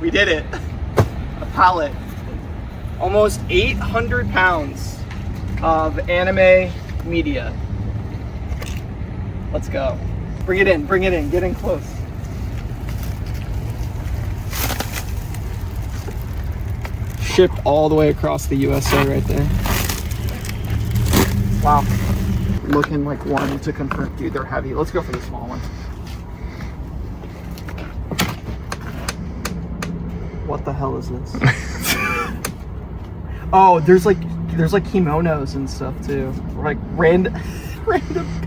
We did it. A pallet. Almost 800 pounds of anime media. Let's go. Bring it in, get in close. Shipped all the way across the USA right there. Wow. Looking like one to confirm. Dude, they're heavy. Let's go for the small one. What the hell is this? Oh, there's like kimonos and stuff too. Like random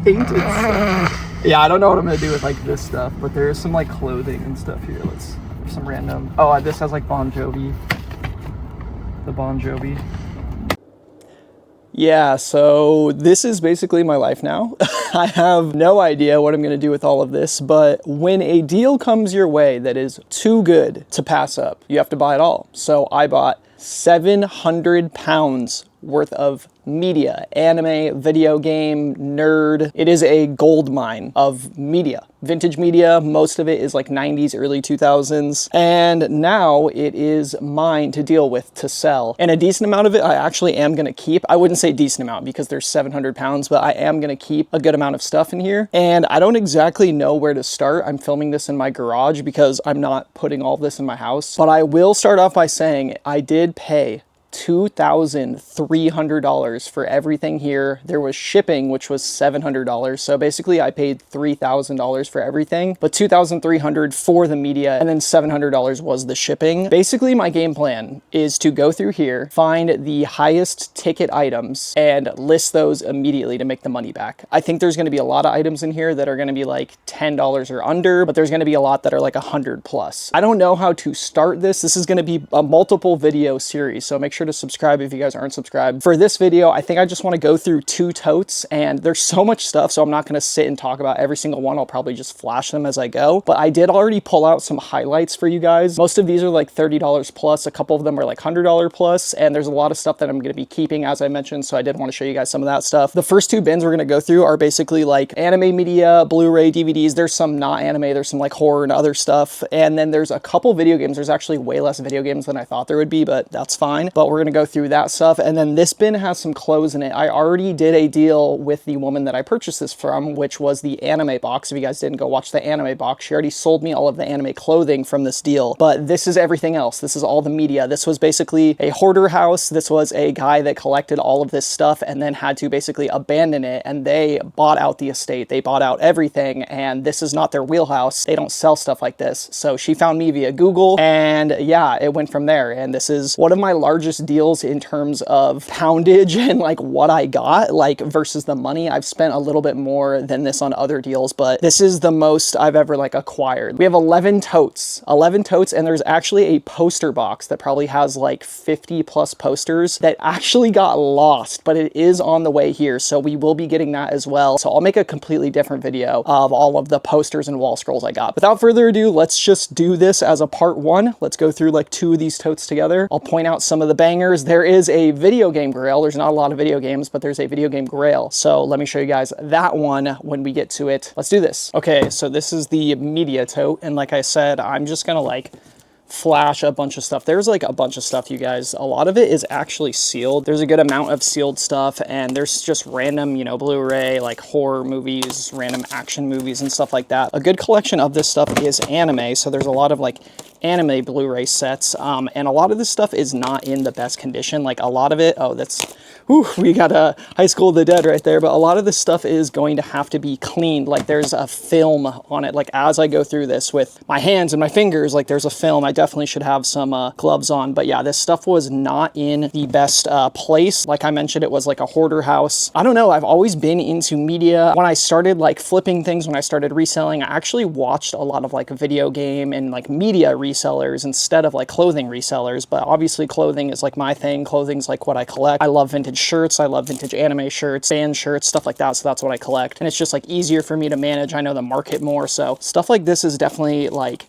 painted stuff. Yeah, I don't know what I'm gonna do with like this stuff, but there's some like clothing and stuff here. There's some random. Oh, this has like Bon Jovi. The Bon Jovi. Yeah, so this is basically my life now. I have no idea what I'm gonna do with all of this, but when a deal comes your way that is too good to pass up, you have to buy it all. So I bought 700 pounds worth of media, anime, video game, nerd. It is a gold mine of media. Vintage media, most of it is like 90s, early 2000s. And now it is mine to deal with, to sell. And a decent amount of it I actually am gonna keep. I wouldn't say decent amount because there's 700 pounds, but I am gonna keep a good amount of stuff in here. And I don't exactly know where to start. I'm filming this in my garage because I'm not putting all of this in my house. But I will start off by saying I did pay $2,300 for everything here. There was shipping, which was $700. So basically I paid $3,000 for everything, but $2,300 for the media, and then $700 was the shipping. Basically my game plan is to go through here, find the highest ticket items and list those immediately to make the money back. I think there's gonna be a lot of items in here that are gonna be like $10 or under, but there's gonna be a lot that are like 100 plus. I don't know how to start this. This is gonna be a multiple video series, so make sure to subscribe if you guys aren't subscribed. For this video, I think I just want to go through 2 totes, and there's so much stuff, so I'm not going to sit and talk about every single one. I'll probably just flash them as I go, but I did already pull out some highlights for you guys. Most of these are like $30 plus, a couple of them are like $100 plus, and there's a lot of stuff that I'm going to be keeping, as I mentioned, so I did want to show you guys some of that stuff. The first 2 bins we're going to go through are basically like anime media, Blu-ray, DVDs. There's some not anime, there's some like horror and other stuff, and then there's a couple video games. There's actually way less video games than I thought there would be, but that's fine. But we're going to go through that stuff. And then this bin has some clothes in it. I already did a deal with the woman that I purchased this from, which was the anime box. If you guys didn't go watch the anime box, she already sold me all of the anime clothing from this deal. But this is everything else. This is all the media. This was basically a hoarder house. This was a guy that collected all of this stuff and then had to basically abandon it, and they bought out the estate. They bought out everything, and this is not their wheelhouse. They don't sell stuff like this. So she found me via Google, and yeah, it went from there. And this is one of my largest deals in terms of poundage and like what I got, like versus the money. I've spent a little bit more than this on other deals, but this is the most I've ever like acquired. We have 11 totes, and there's actually a poster box that probably has like 50 plus posters that actually got lost, but it is on the way here. So we will be getting that as well. So I'll make a completely different video of all of the posters and wall scrolls I got. Without further ado, let's just do this as a part 1. Let's go through like 2 of these totes together. I'll point out some of the bangers. There is a video game grail. There's not a lot of video games, but there's a video game grail. So let me show you guys that one when we get to it. Let's do this. Okay, so this is the media tote. And like I said, I'm just gonna like flash a bunch of stuff. There's like a bunch of stuff, you guys. A lot of it is actually sealed. There's a good amount of sealed stuff, and there's just random, you know, Blu-ray, like horror movies, random action movies and stuff like that. A good collection of this stuff is anime, so there's a lot of like anime Blu-ray sets, and a lot of this stuff is not in the best condition. Like a lot of it, oh, that's, whew, we got a High School of the Dead right there, but a lot of this stuff is going to have to be cleaned. Like there's a film on it. Like as I go through this with my hands and my fingers, like there's a film. I definitely should have some gloves on, but yeah, this stuff was not in the best place. Like I mentioned, it was like a hoarder house. I don't know, I've always been into media. When I started like flipping things, when I started reselling, I actually watched a lot of like video game and like media resellers instead of like clothing resellers, but obviously clothing is like my thing. Clothing's like what I collect. I love vintage shirts. I love vintage anime shirts, band shirts, stuff like that. So that's what I collect. And it's just like easier for me to manage. I know the market more. So stuff like this is definitely like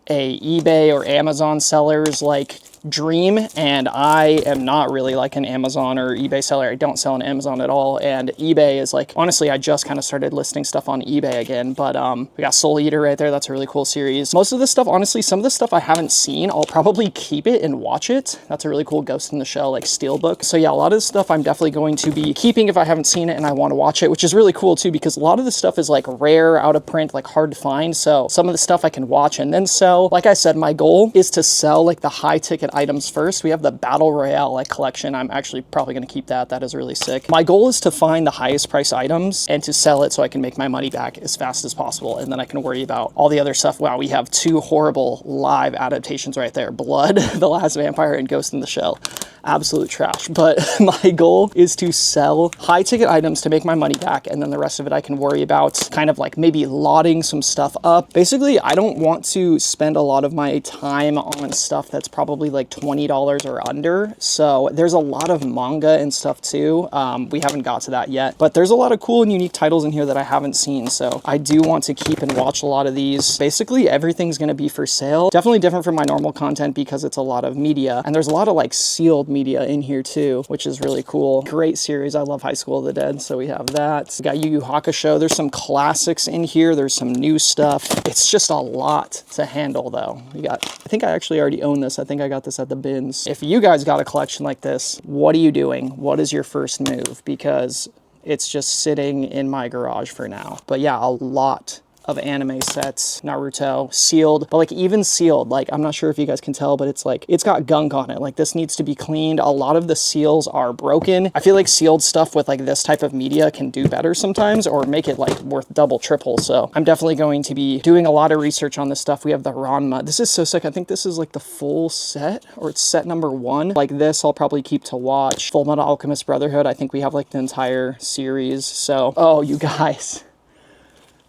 a eBay or Amazon sellers like dream, and I am not really like an Amazon or eBay seller. I don't sell on Amazon at all, and eBay is like, honestly, I just kind of started listing stuff on eBay again, but we got Soul Eater right there. That's a really cool series. Most of this stuff, honestly, some of the stuff I haven't seen, I'll probably keep it and watch it. That's a really cool Ghost in the Shell like steelbook. So yeah, a lot of this stuff I'm definitely going to be keeping if I haven't seen it and I want to watch it, which is really cool too, because a lot of this stuff is like rare, out of print, like hard to find. So some of the stuff I can watch and then sell. Like I said, my goal is to sell like the high ticket items first. We have the Battle Royale like collection. I'm actually probably going to keep that. That is really sick. My goal is to find the highest price items and to sell it so I can make my money back as fast as possible. And then I can worry about all the other stuff. Wow, we have two horrible live adaptations right there. Blood, The Last Vampire, and Ghost in the Shell. Absolute trash. But my goal is to sell high ticket items to make my money back, and then the rest of it I can worry about kind of like maybe lotting some stuff up. Basically, I don't want to spend a lot of my time on stuff that's probably like $20 or under. So there's a lot of manga and stuff too. We haven't got to that yet, but there's a lot of cool and unique titles in here that I haven't seen. So I do want to keep and watch a lot of these. Basically, everything's going to be for sale. Definitely different from my normal content because it's a lot of media, and there's a lot of like sealed media in here too, which is really cool. Great series. I love High School of the Dead. So we have that. We got Yu Yu Hakusho. There's some classics in here. There's some new stuff. It's just a lot to handle though. We got, I think I actually already own this. I think I got this at the bins. If you guys got a collection like this, what are you doing? What is your first move? Because it's just sitting in my garage for now. But yeah, a lot of anime sets, Naruto, sealed, but like even sealed, like I'm not sure if you guys can tell, but it's like, it's got gunk on it. Like this needs to be cleaned. A lot of the seals are broken. I feel like sealed stuff with like this type of media can do better sometimes or make it like worth double, triple. So I'm definitely going to be doing a lot of research on this stuff. We have the Ranma. This is so sick. I think this is like the full set, or it's set number 1. Like this, I'll probably keep to watch. Full Metal Alchemist Brotherhood. I think we have like the entire series. So, oh, you guys.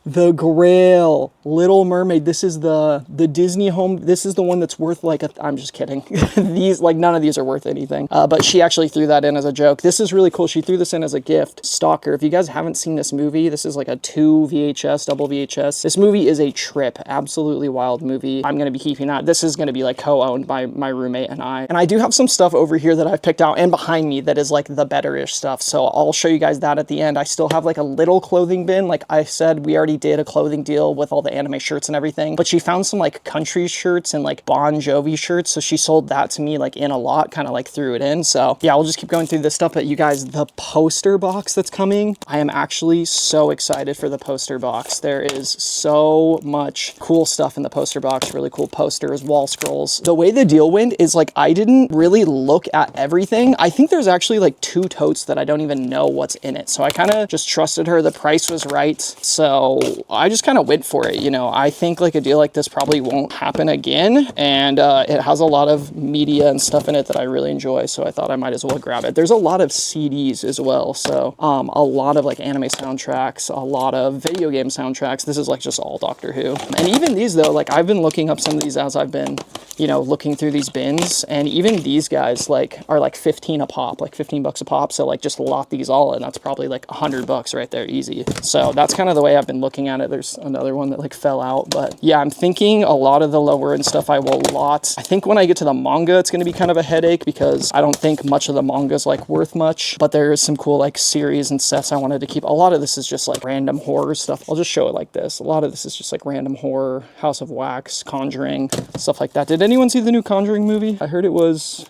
The Grail, Little Mermaid. This is the Disney home. This is the one that's worth like I'm just kidding. These, like none of these are worth anything. But she actually threw that in as a joke. This is really cool. She threw this in as a gift. Stalker. If you guys haven't seen this movie, this is like a 2 VHS, double VHS. This movie is a trip. Absolutely wild movie. I'm going to be keeping that. This is going to be like co-owned by my roommate and I. And I do have some stuff over here that I've picked out and behind me that is like the better-ish stuff. So I'll show you guys that at the end. I still have like a little clothing bin. Like I said, we already did a clothing deal with all the anime shirts and everything, but she found some like country shirts and like Bon Jovi shirts, so she sold that to me like in a lot, kind of like threw it in. So yeah, we'll just keep going through this stuff. But you guys, the poster box that's coming, I am actually so excited for the poster box. There is so much cool stuff in the poster box. Really cool posters, wall scrolls. The way the deal went is like I didn't really look at everything. I think there's actually like 2 totes that I don't even know what's in it, so I kind of just trusted her. The price was right, so I just kind of went for it. You know, I think like a deal like this probably won't happen again, and it has a lot of media and stuff in it that I really enjoy, so I thought I might as well grab it. There's a lot of CDs as well, so a lot of like anime soundtracks, a lot of video game soundtracks. This is like just all Doctor Who. And even these though, like I've been looking up some of these as I've been, you know, looking through these bins, and even these guys like are like 15 a pop, like 15 bucks a pop. So like just lot these all in, that's probably like 100 bucks right there, easy. So that's kind of the way I've been looking at it. There's another one that like fell out, but yeah, I'm thinking a lot of the lower end stuff I will lot. I think when I get to the manga, it's going to be kind of a headache because I don't think much of the manga is like worth much, but there is some cool like series and sets I wanted to keep. A lot of this is just like random horror stuff. I'll just show it like this. A lot of this is just like random horror, House of Wax, Conjuring, stuff like that. Did anyone see the new Conjuring movie? I heard it was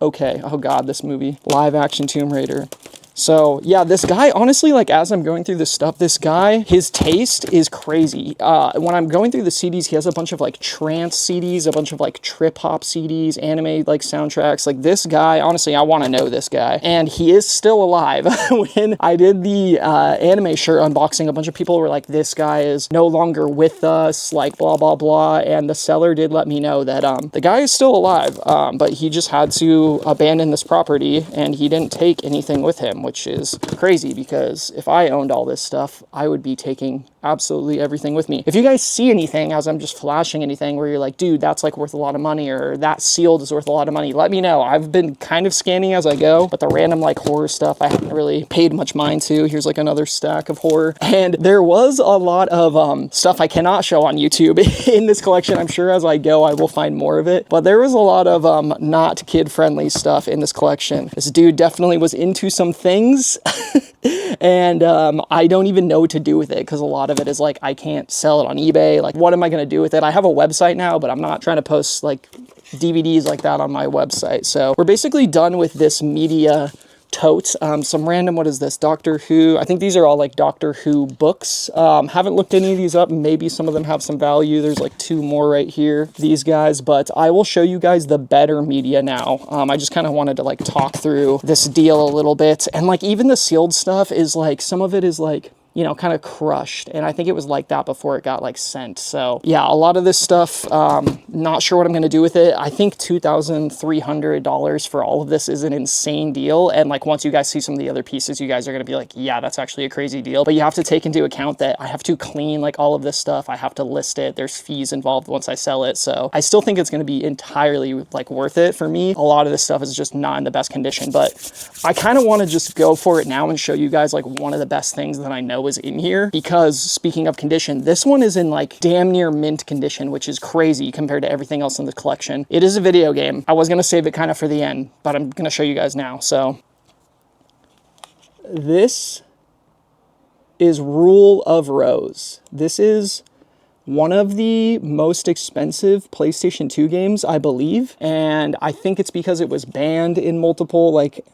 okay. Oh God, this movie. Live action Tomb Raider. So yeah, this guy, honestly, like as I'm going through this stuff, this guy, his taste is crazy. When I'm going through the CDs, he has a bunch of like trance CDs, a bunch of like trip hop CDs, anime like soundtracks. Like this guy, honestly, I want to know this guy, and he is still alive. When I did the anime shirt unboxing, a bunch of people were like, this guy is no longer with us, like blah blah blah, and the seller did let me know that the guy is still alive, but he just had to abandon this property and he didn't take anything with him, which is crazy because if I owned all this stuff, I would be taking absolutely everything with me. If you guys see anything as I'm just flashing anything where you're like, dude, that's like worth a lot of money, or that sealed is worth a lot of money, let me know. I've been kind of scanning as I go, but the random like horror stuff I haven't really paid much mind to. Here's like another stack of horror. And there was a lot of stuff I cannot show on YouTube in this collection. I'm sure as I go, I will find more of it, but there was a lot of not kid-friendly stuff in this collection. This dude definitely was into some things and I don't even know what to do with it, because a lot of it is like, I can't sell it on eBay. Like, what am I going to do with it? I have a website now, but I'm not trying to post like DVDs like that on my website. So we're basically done with this media tote. Some random, what is this? Doctor Who. I think these are all like Doctor Who books. Haven't looked any of these up. Maybe some of them have some value. There's like 2 more right here, these guys, but I will show you guys the better media now. I just kind of wanted to like talk through this deal a little bit. And like even the sealed stuff is like, some of it is like, you know, kind of crushed. And I think it was like that before it got like sent. So yeah, a lot of this stuff, not sure what I'm going to do with it. I think $2,300 for all of this is an insane deal. And like, once you guys see some of the other pieces, you guys are going to be like, yeah, that's actually a crazy deal. But you have to take into account that I have to clean like all of this stuff. I have to list it. There's fees involved once I sell it. So I still think it's going to be entirely like worth it for me. A lot of this stuff is just not in the best condition, but I kind of want to just go for it now and show you guys like one of the best things that I know is in here, because speaking of condition, this one is in like damn near mint condition, which is crazy compared to everything else in the collection. It is a video game. I was going to save it kind of for the end, but I'm going to show you guys now. So this is Rule of Rose. This is one of the most expensive PlayStation 2 games, I believe. And I think it's because it was banned in multiple like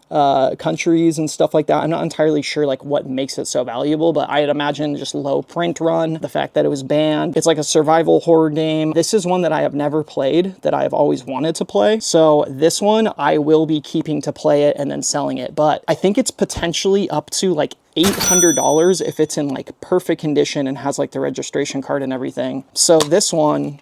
countries and stuff like that. I'm not entirely sure like what makes it so valuable, but I'd imagine just low print run, the fact that it was banned. It's like a survival horror game. This is one that I have never played, that I have always wanted to play. So this one I will be keeping to play it and then selling it. But I think it's potentially up to like $800 if it's in like perfect condition and has like the registration card and everything. So this one,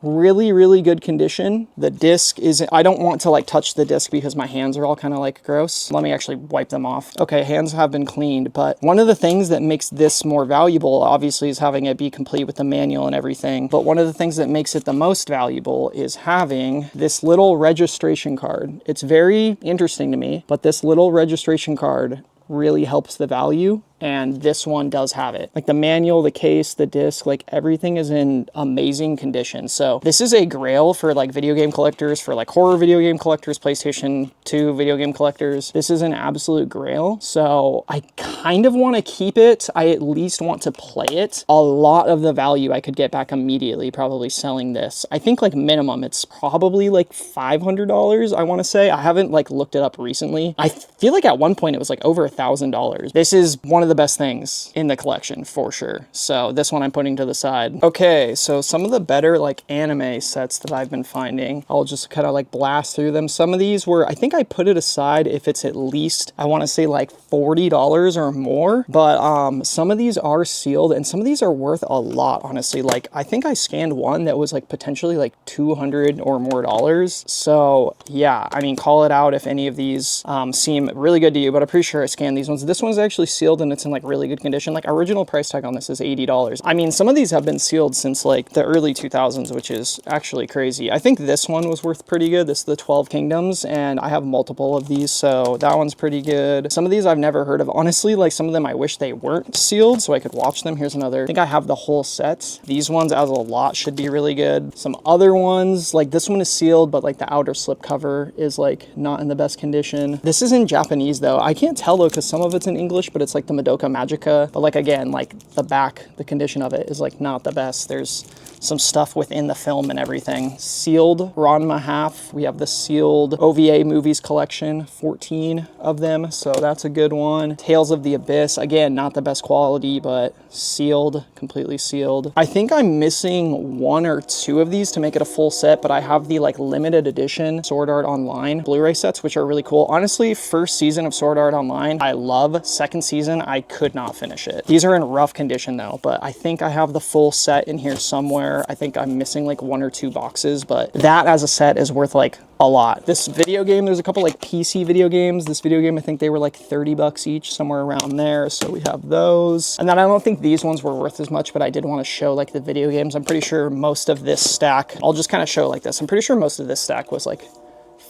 really, really good condition. The disc is, I don't want to like touch the disc because my hands are all kind of like gross. Let me actually wipe them off. Okay, hands have been cleaned, but one of the things that makes this more valuable, obviously, is having it be complete with the manual and everything. But one of the things that makes it the most valuable is having this little registration card. It's very interesting to me, but this little registration card really helps the value, and this one does have it. Like the manual, the case, the disc, like everything is in amazing condition. So this is a grail for like video game collectors, for like horror video game collectors, PlayStation 2 video game collectors. This is an absolute grail. So I kind of want to keep it. I at least want to play it. A lot of the value I could get back immediately probably selling this. I think like minimum it's probably like $500, I want to say. I haven't like looked it up recently. I feel like at one point it was like over $1,000. This is one of the best things in the collection for sure. So this one I'm putting to the side. Okay, so some of the better like anime sets that I've been finding, I'll just kind of like blast through them. Some of these were, I think I put it aside if it's at least, I want to say like $40 or more, but some of these are sealed and some of these are worth a lot, honestly. Like I think I scanned one that was like potentially like $200 or more dollars. So yeah, I mean, call it out if any of these seem really good to you, but I'm pretty sure I scanned these ones. This one's actually sealed and it's in like really good condition. Like original price tag on this is $80. I mean, some of these have been sealed since like the early 2000s, which is actually crazy. I think this one was worth pretty good. This is the 12 Kingdoms, and I have multiple of these, so that one's pretty good. Some of these I've never heard of. Honestly, like some of them I wish they weren't sealed so I could watch them. Here's another. I think I have the whole set. These ones as a lot should be really good. Some other ones, like this one is sealed, but like the outer slip cover is like not in the best condition. This is in Japanese though. I can't tell though because some of it's in English, but it's like the Madoka Magica. But like again, like the back, the condition of it is like not the best. There's some stuff within the film and everything. Sealed Ranma half. We have the sealed OVA movies collection, 14 of them. So that's a good one. Tales of the Abyss. Again, not the best quality, but sealed, completely sealed. I think I'm missing one or two of these to make it a full set, but I have the like limited edition Sword Art Online Blu-ray sets, which are really cool. Honestly, first season of Sword Art Online, I love. Second season, I could not finish it. These are in rough condition though, but I think I have the full set in here somewhere. I think I'm missing like 1 or 2 boxes, but that as a set is worth like a lot. This video game, there's a couple like PC video games. This video game, I think they were like 30 bucks each, somewhere around there. So we have those. And then I don't think these ones were worth as much, but I did want to show like the video games. I'm pretty sure most of this stack, I'll just kind of show like this. I'm pretty sure most of this stack was like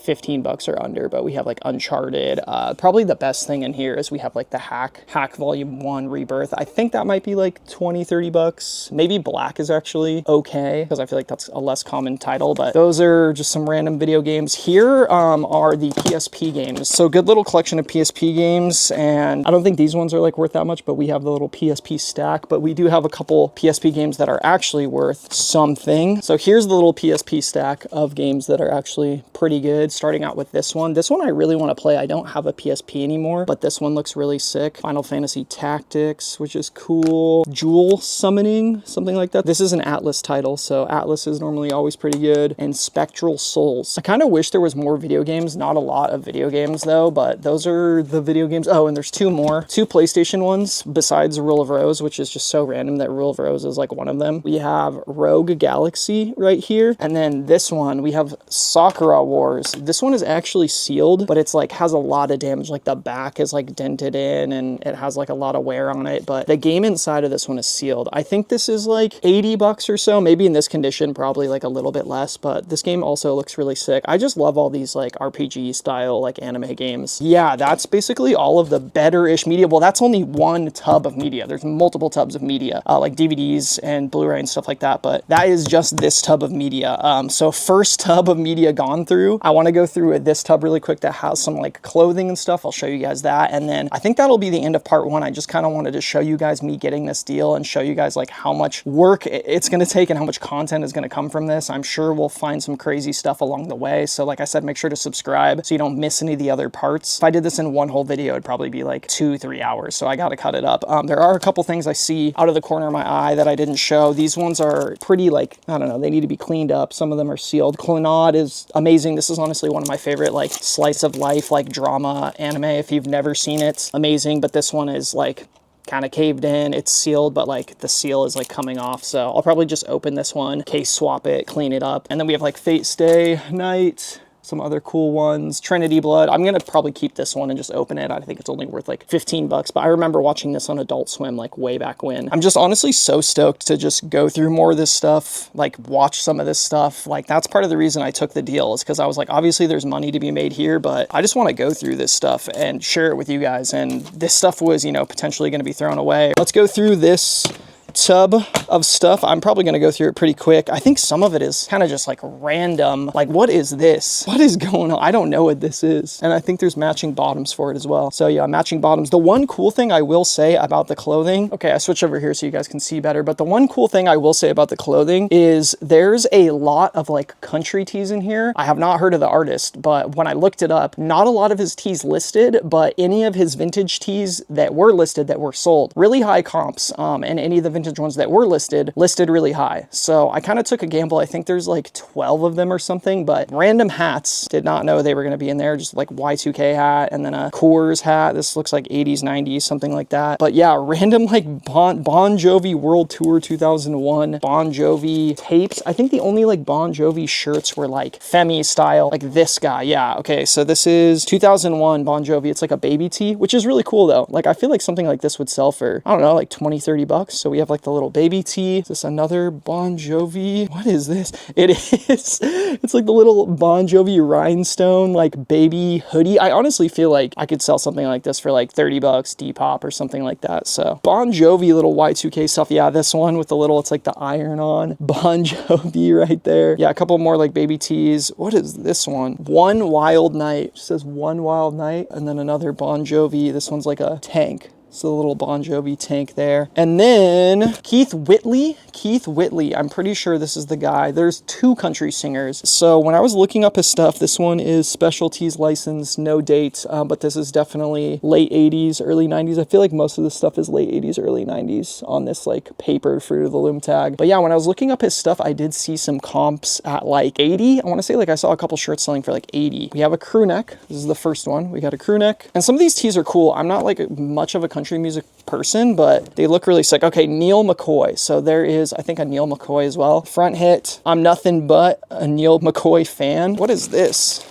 15 bucks or under, but we have like Uncharted. Probably the best thing in here is we have like the Hack Volume 1 Rebirth. I think that might be like 20, 30 bucks. Maybe Black is actually okay, because I feel like that's a less common title, but those are just some random video games. Here are the PSP games. So good little collection of PSP games, and I don't think these ones are like worth that much, but we have the little PSP stack, but we do have a couple PSP games that are actually worth something. So here's the little PSP stack of games that are actually pretty good. Starting out with this one. This one I really want to play. I don't have a PSP anymore, but this one looks really sick. Final Fantasy Tactics, which is cool. Jewel Summoning, something like that. This is an Atlas title, so Atlas is normally always pretty good. And Spectral Souls. I kind of wish there was more video games. Not a lot of video games though, but those are the video games. Oh, and there's 2 more. 2 PlayStation ones besides Rule of Rose, which is just so random that Rule of Rose is like one of them. We have Rogue Galaxy right here. And then this one, we have Sakura Wars. This one is actually sealed, but it's like has a lot of damage. Like the back is like dented in and it has like a lot of wear on it, but the game inside of this one is sealed. I think this is like 80 bucks or so, maybe in this condition, probably like a little bit less, but this game also looks really sick. I just love all these like RPG style, like anime games. Yeah, that's basically all of the better-ish media. Well, that's only one tub of media. There's multiple tubs of media, like DVDs and Blu-ray and stuff like that, but that is just this tub of media. So first tub of media gone through. I want to go through this tub really quick that has some like clothing and stuff. I'll show you guys that, and then I think that'll be the end of part 1. I just kind of wanted to show you guys me getting this deal and show you guys like how much work it's going to take and how much content is going to come from this. I'm sure we'll find some crazy stuff along the way, so like I said, make sure to subscribe so you don't miss any of the other parts. If I did this in one whole video, it'd probably be like 2-3 hours, so I got to cut it up. There are a couple things I see out of the corner of my eye that I didn't show. These ones are pretty like, I don't know, they need to be cleaned up. Some of them are sealed. Clannad is amazing. This is honestly one of my favorite like slice of life, like drama anime. If you've never seen it, amazing. But this one is like kind of caved in. It's sealed, but like the seal is like coming off. So I'll probably just open this one, case swap it, clean it up. And then we have like Fate Stay Night, some other cool ones. Trinity Blood. I'm gonna probably keep this one and just open it. I think it's only worth like 15 bucks, but I remember watching this on Adult Swim like way back when. I'm just honestly so stoked to just go through more of this stuff, like watch some of this stuff. Like that's part of the reason I took the deal, is because I was like, obviously there's money to be made here, but I just want to go through this stuff and share it with you guys. And this stuff was, you know, potentially going to be thrown away. Let's go through this tub of stuff. I'm probably going to go through it pretty quick. I think some of it is kind of just like random. Like, what is this? What is going on? I don't know what this is. And I think there's matching bottoms for it as well. So yeah, matching bottoms. The one cool thing I will say about the clothing, okay, I switch over here so you guys can see better, but the one cool thing I will say about the clothing is there's a lot of like country tees in here. I have not heard of the artist, but when I looked it up, not a lot of his tees listed, but any of his vintage tees that were listed, that were sold, really high comps, and any of the vintage ones that were listed really high. So I kind of took a gamble. I think there's like 12 of them or something, but random hats, did not know they were going to be in there. Just like Y2K hat and then a Coors hat. This looks like 80s, 90s, something like that. But yeah, random like Bon Jovi World Tour 2001 Bon Jovi tapes. I think the only like Bon Jovi shirts were like Femi style, like this guy. Yeah, okay, so this is 2001 Bon Jovi. It's like a baby tee, which is really cool though. Like I feel like something like this would sell for, I don't know, like 20, 30 bucks. So we have like the little baby tee. Is this another Bon Jovi? What is this? It is. It's like the little Bon Jovi rhinestone, like baby hoodie. I honestly feel like I could sell something like this for like 30 bucks, Depop or something like that. So Bon Jovi little Y2K stuff. Yeah, this one with the little, it's like the iron on Bon Jovi right there. Yeah, a couple more like baby tees. What is this one? One Wild Night. It says One Wild Night. And then another Bon Jovi. This one's like a tank. So the little Bon Jovi tank there. And then Keith Whitley, I'm pretty sure this is the guy. There's two country singers. So when I was looking up his stuff, this one is specialties license, no date, but this is definitely late 80s, early 90s. I feel like most of this stuff is late 80s, early 90s on this like paper Fruit of the Loom tag. But yeah, when I was looking up his stuff, I did see some comps at like 80. I want to say like I saw a couple shirts selling for like 80. We have a crew neck. This is the first one. We got a crew neck. And some of these tees are cool. I'm not like much of a country country music person, but they look really sick. Okay, Neil McCoy. So there is, I think, a Neil McCoy as well. Front hit, I'm nothing but a Neil McCoy fan. What is this?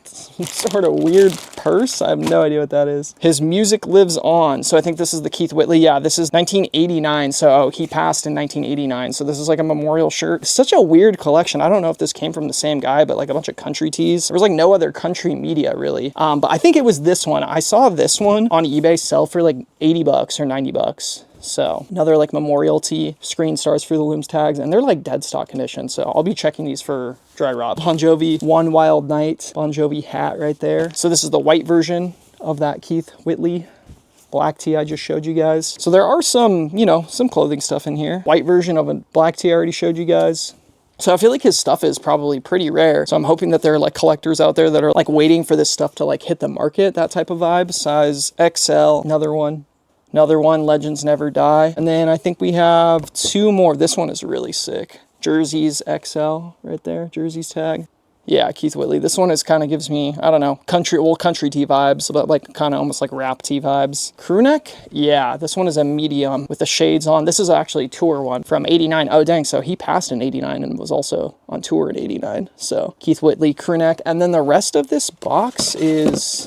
Some sort of weird purse. I have no idea what that is. His music lives on. So I think this is the Keith Whitley. Yeah, this is 1989. So he passed in 1989. So this is like a memorial shirt. It's such a weird collection. I don't know if this came from the same guy, but like a bunch of country tees. There was like no other country media really. But I think it was this one. I saw this one on eBay sell for like 80 bucks or 90 bucks. So another like memorial tee, screen stars for the looms tags, and they're like dead stock condition. So I'll be checking these for dry rot. Bon Jovi, One Wild Night, Bon Jovi hat right there. So this is the white version of that Keith Whitley black tee I just showed you guys. So there are some, you know, some clothing stuff in here. White version of a black tee I already showed you guys. So I feel like his stuff is probably pretty rare. So I'm hoping that there are like collectors out there that are like waiting for this stuff to like hit the market, that type of vibe. Size XL, another one, Legends Never Die. And then I think we have two more. This one is really sick. Jerseys XL right there, Jerseys tag. Yeah, Keith Whitley. This one is kind of gives me, I don't know, country tee vibes, but like kind of almost like rap tee vibes. Crew neck? Yeah, this one is a medium with the shades on. This is actually tour one from 89. Oh, dang. So he passed in 89 and was also on tour in 89. So Keith Whitley, crew neck. And then the rest of this box is...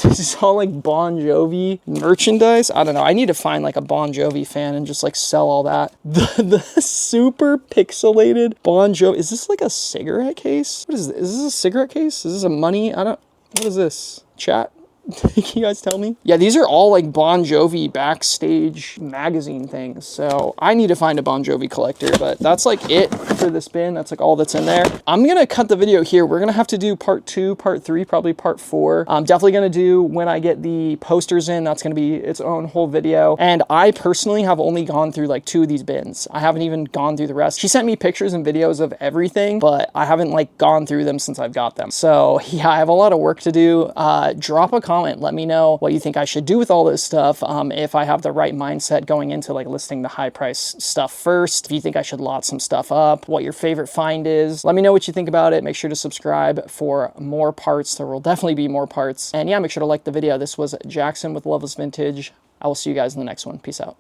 This is all like Bon Jovi merchandise. I don't know. I need to find like a Bon Jovi fan and just like sell all that. The super pixelated Bon Jovi. Is this like a cigarette case? What is this? Is this a cigarette case? Is this a money? What is this? Chat? Can you guys tell me? Yeah, these are all like Bon Jovi backstage magazine things. So I need to find a Bon Jovi collector, but that's like it for this bin. That's like all that's in there. I'm going to cut the video here. We're going to have to do part 2, part 3, probably part 4. I'm definitely going to do when I get the posters in. That's going to be its own whole video. And I personally have only gone through like 2 of these bins. I haven't even gone through the rest. She sent me pictures and videos of everything, but I haven't like gone through them since I've got them. So yeah, I have a lot of work to do. Drop a comment. Let me know what you think I should do with all this stuff. If I have the right mindset going into like listing the high price stuff first, if you think I should lot some stuff up, what your favorite find is. Let me know what you think about it. Make sure to subscribe for more parts. There will definitely be more parts. And yeah, make sure to like the video. This was Jackson with Loveless Vintage. I will see you guys in the next one. Peace out.